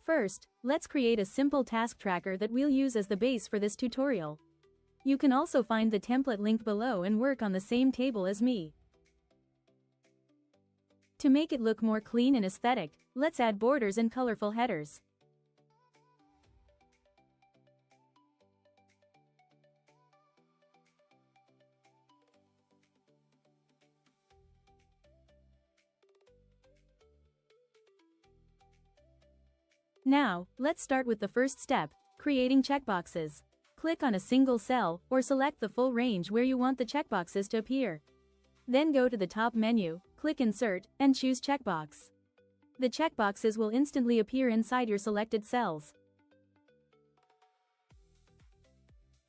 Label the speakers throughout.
Speaker 1: First, let's create a simple task tracker that we'll use as the base for this tutorial. You can also find the template link below and work on the same table as me. To make it look more clean and aesthetic, let's add borders and colorful headers. Now, let's start with the first step, creating checkboxes. Click on a single cell, or select the full range where you want the checkboxes to appear. Then go to the top menu, click Insert, and choose Checkbox. The checkboxes will instantly appear inside your selected cells.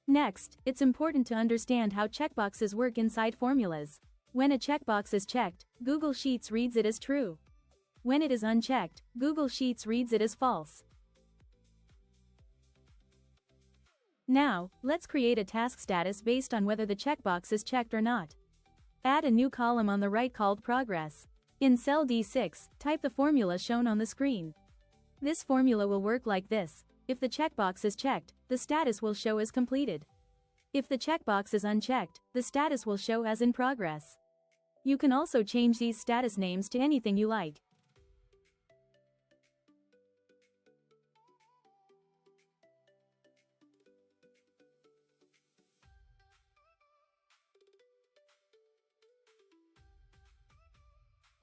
Speaker 1: Next, it's important to understand how checkboxes work inside formulas. When a checkbox is checked, Google Sheets reads it as true. When it is unchecked, Google Sheets reads it as false. Now, let's create a task status based on whether the checkbox is checked or not. Add a new column on the right called Progress. In cell D6, type the formula shown on the screen. This formula will work like this. If the checkbox is checked, the status will show as completed. If the checkbox is unchecked, the status will show as in progress. You can also change these status names to anything you like.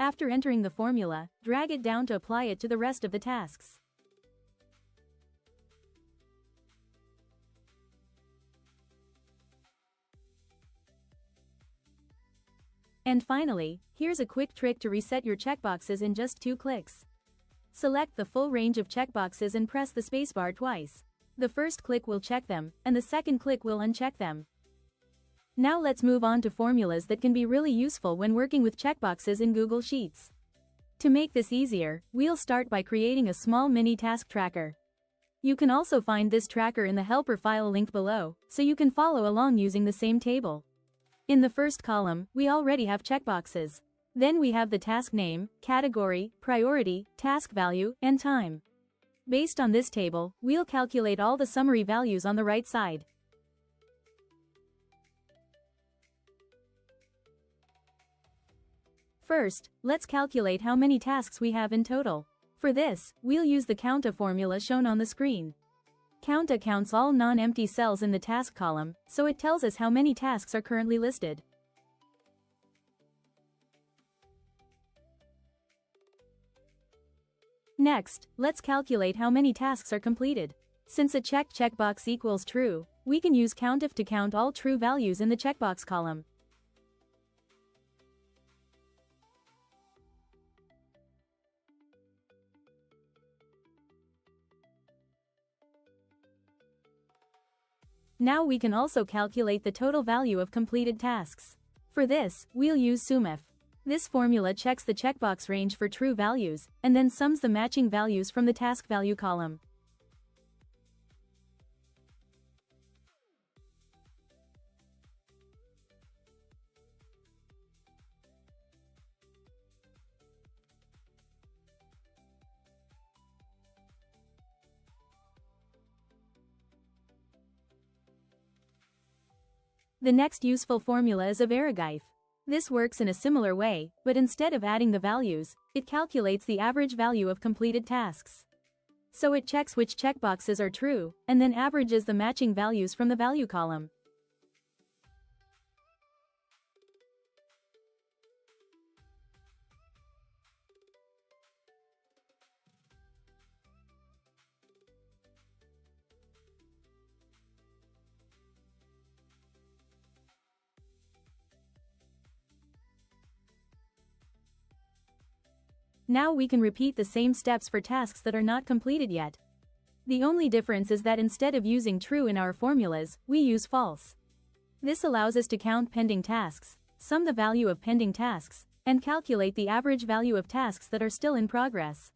Speaker 1: After entering the formula, drag it down to apply it to the rest of the tasks. And finally, here's a quick trick to reset your checkboxes in just 2 clicks. Select the full range of checkboxes and press the spacebar twice. The first click will check them, and the second click will uncheck them. Now let's move on to formulas that can be really useful when working with checkboxes in Google Sheets. To make this easier, we'll start by creating a small mini task tracker. You can also find this tracker in the helper file link below, so you can follow along using the same table. In the first column, we already have checkboxes. Then we have the task name, category, priority, task value, and time. Based on this table, we'll calculate all the summary values on the right side. First, let's calculate how many tasks we have in total. For this, we'll use the counta formula shown on the screen. Counta counts all non-empty cells in the task column, so it tells us how many tasks are currently listed. Next, let's calculate how many tasks are completed. Since a checked checkbox equals true, we can use COUNTIF to count all true values in the checkbox column. Now we can also calculate the total value of completed tasks. For this, we'll use SUMIF. This formula checks the checkbox range for true values, and then sums the matching values from the task value column. The next useful formula is a varigif. This works in a similar way, but instead of adding the values, it calculates the average value of completed tasks. So it checks which checkboxes are true, and then averages the matching values from the value column. Now we can repeat the same steps for tasks that are not completed yet. The only difference is that instead of using true in our formulas, we use false. This allows us to count pending tasks, sum the value of pending tasks, and calculate the average value of tasks that are still in progress.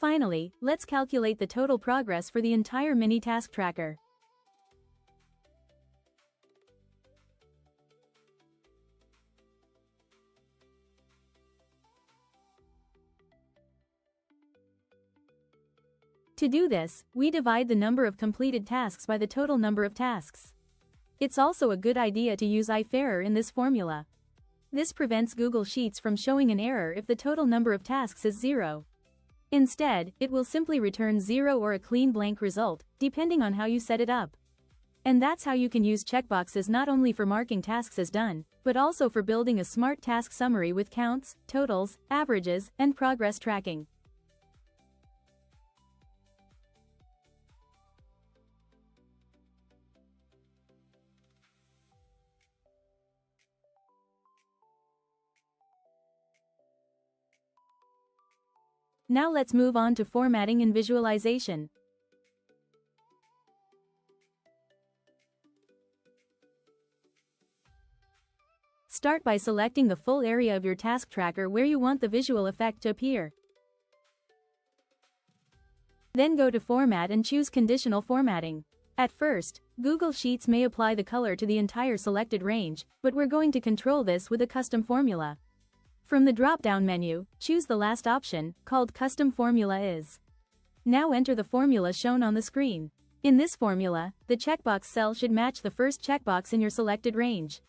Speaker 1: Finally, let's calculate the total progress for the entire mini task tracker. To do this, we divide the number of completed tasks by the total number of tasks. It's also a good idea to use if-error in this formula. This prevents Google Sheets from showing an error if the total number of tasks is 0. Instead, it will simply return 0 or a clean blank result, depending on how you set it up. And that's how you can use checkboxes not only for marking tasks as done, but also for building a smart task summary with counts, totals, averages, and progress tracking. Now let's move on to formatting and visualization. Start by selecting the full area of your task tracker where you want the visual effect to appear. Then go to Format and choose Conditional Formatting. At first, Google Sheets may apply the color to the entire selected range, but we're going to control this with a custom formula. From the drop-down menu, choose the last option, called Custom Formula Is. Now enter the formula shown on the screen. In this formula, the checkbox cell should match the first checkbox in your selected range.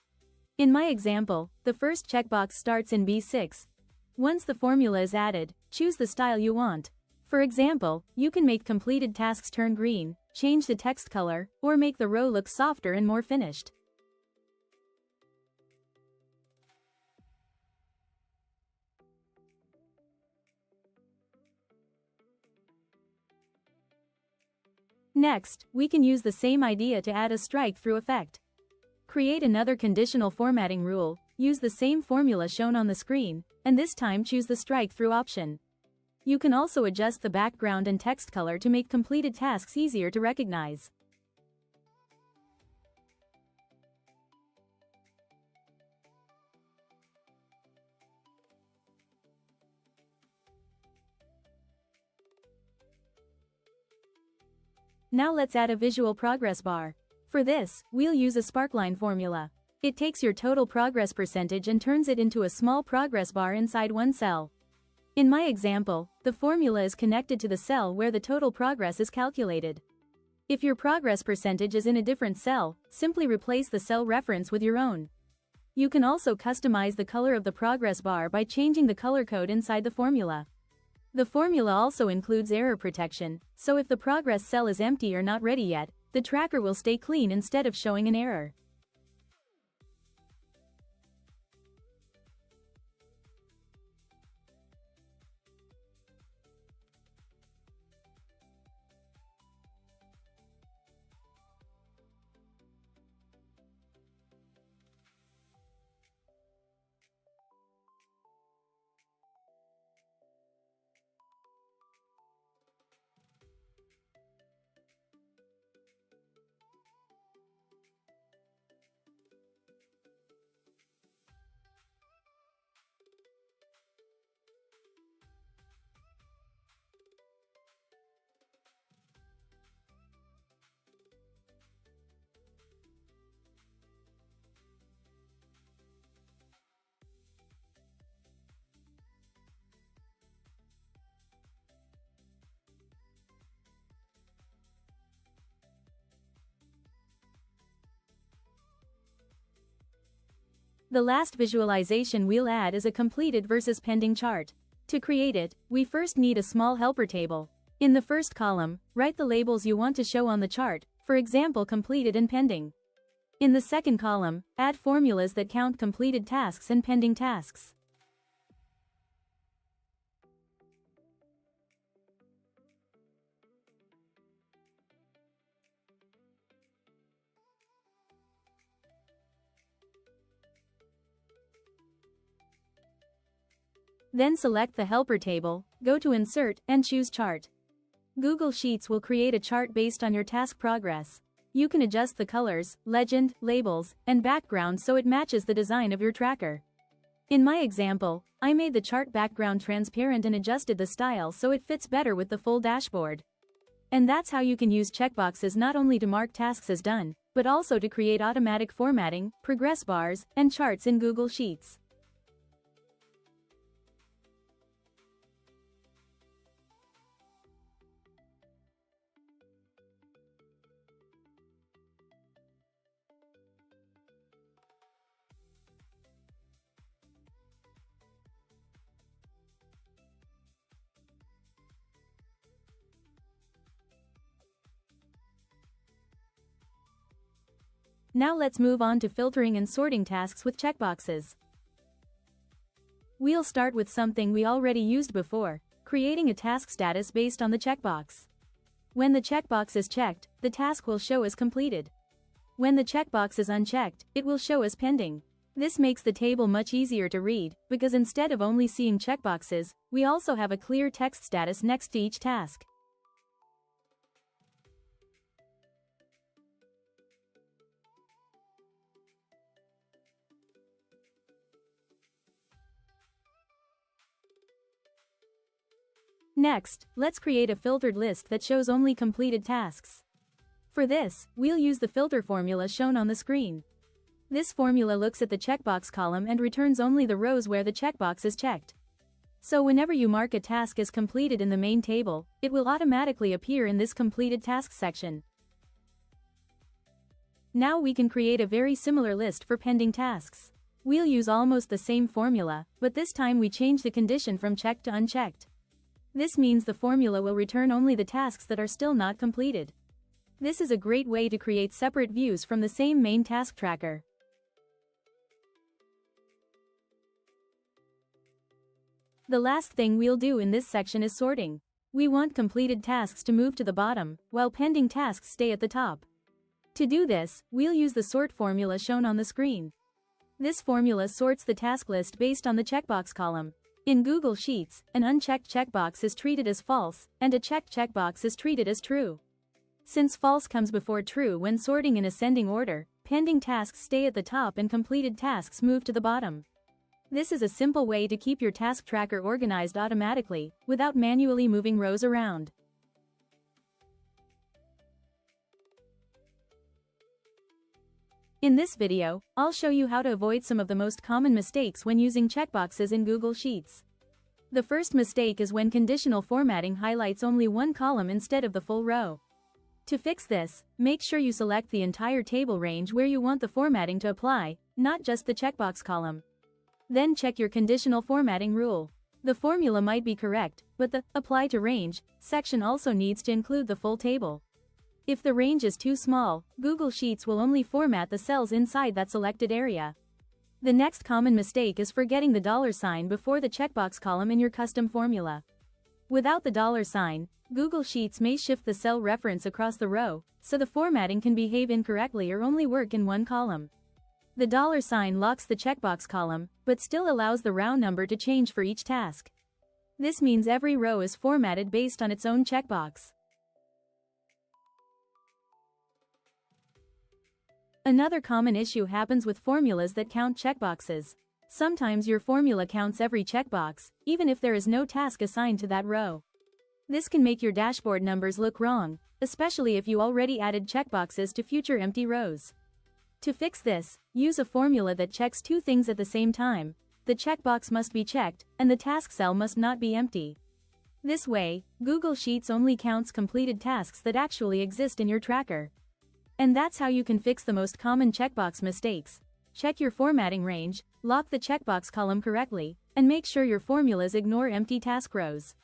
Speaker 1: In my example, the first checkbox starts in B6. Once the formula is added, choose the style you want. For example, you can make completed tasks turn green, change the text color, or make the row look softer and more finished. Next, we can use the same idea to add a strike-through effect. Create another conditional formatting rule, use the same formula shown on the screen, and this time choose the strike-through option. You can also adjust the background and text color to make completed tasks easier to recognize. Now let's add a visual progress bar. For this, we'll use a SPARKLINE formula. It takes your total progress percentage and turns it into a small progress bar inside one cell. In my example, the formula is connected to the cell where the total progress is calculated. If your progress percentage is in a different cell, simply replace the cell reference with your own. You can also customize the color of the progress bar by changing the color code inside the formula. The formula also includes error protection, so if the progress cell is empty or not ready yet, the tracker will stay clean instead of showing an error. The last visualization we'll add is a completed versus pending chart. To create it, we first need a small helper table. In the first column, write the labels you want to show on the chart, for example completed and pending. In the second column, add formulas that count completed tasks and pending tasks. Then select the helper table, go to Insert, and choose Chart. Google Sheets will create a chart based on your task progress. You can adjust the colors, legend, labels, and background so it matches the design of your tracker. In my example, I made the chart background transparent and adjusted the style so it fits better with the full dashboard. And that's how you can use checkboxes not only to mark tasks as done, but also to create automatic formatting, progress bars, and charts in Google Sheets. Now let's move on to filtering and sorting tasks with checkboxes. We'll start with something we already used before, creating a task status based on the checkbox. When the checkbox is checked, the task will show as completed. When the checkbox is unchecked, it will show as pending. This makes the table much easier to read, because instead of only seeing checkboxes, we also have a clear text status next to each task. Next, let's create a filtered list that shows only completed tasks. For this, we'll use the filter formula shown on the screen. This formula looks at the checkbox column and returns only the rows where the checkbox is checked. So whenever you mark a task as completed in the main table, it will automatically appear in this completed tasks section. Now we can create a very similar list for pending tasks. We'll use almost the same formula, but this time we change the condition from checked to unchecked. This means the formula will return only the tasks that are still not completed. This is a great way to create separate views from the same main task tracker. The last thing we'll do in this section is sorting. We want completed tasks to move to the bottom, while pending tasks stay at the top. To do this, we'll use the sort formula shown on the screen. This formula sorts the task list based on the checkbox column. In Google Sheets, an unchecked checkbox is treated as false, and a checked checkbox is treated as true. Since false comes before true when sorting in ascending order, pending tasks stay at the top and completed tasks move to the bottom. This is a simple way to keep your task tracker organized automatically, without manually moving rows around. In this video, I'll show you how to avoid some of the most common mistakes when using checkboxes in Google Sheets. The first mistake is when conditional formatting highlights only one column instead of the full row. To fix this, make sure you select the entire table range where you want the formatting to apply, not just the checkbox column. Then check your conditional formatting rule. The formula might be correct, but the Apply to Range section also needs to include the full table. If the range is too small, Google Sheets will only format the cells inside that selected area. The next common mistake is forgetting the $sign before the checkbox column in your custom formula. Without the $sign, Google Sheets may shift the cell reference across the row, so the formatting can behave incorrectly or only work in one column. The $sign locks the checkbox column, but still allows the row number to change for each task. This means every row is formatted based on its own checkbox. Another common issue happens with formulas that count checkboxes. Sometimes your formula counts every checkbox, even if there is no task assigned to that row. This can make your dashboard numbers look wrong, especially if you already added checkboxes to future empty rows. To fix this, use a formula that checks two things at the same time. The checkbox must be checked, and the task cell must not be empty. This way, Google Sheets only counts completed tasks that actually exist in your tracker. And that's how you can fix the most common checkbox mistakes. Check your formatting range, lock the checkbox column correctly, and make sure your formulas ignore empty task rows.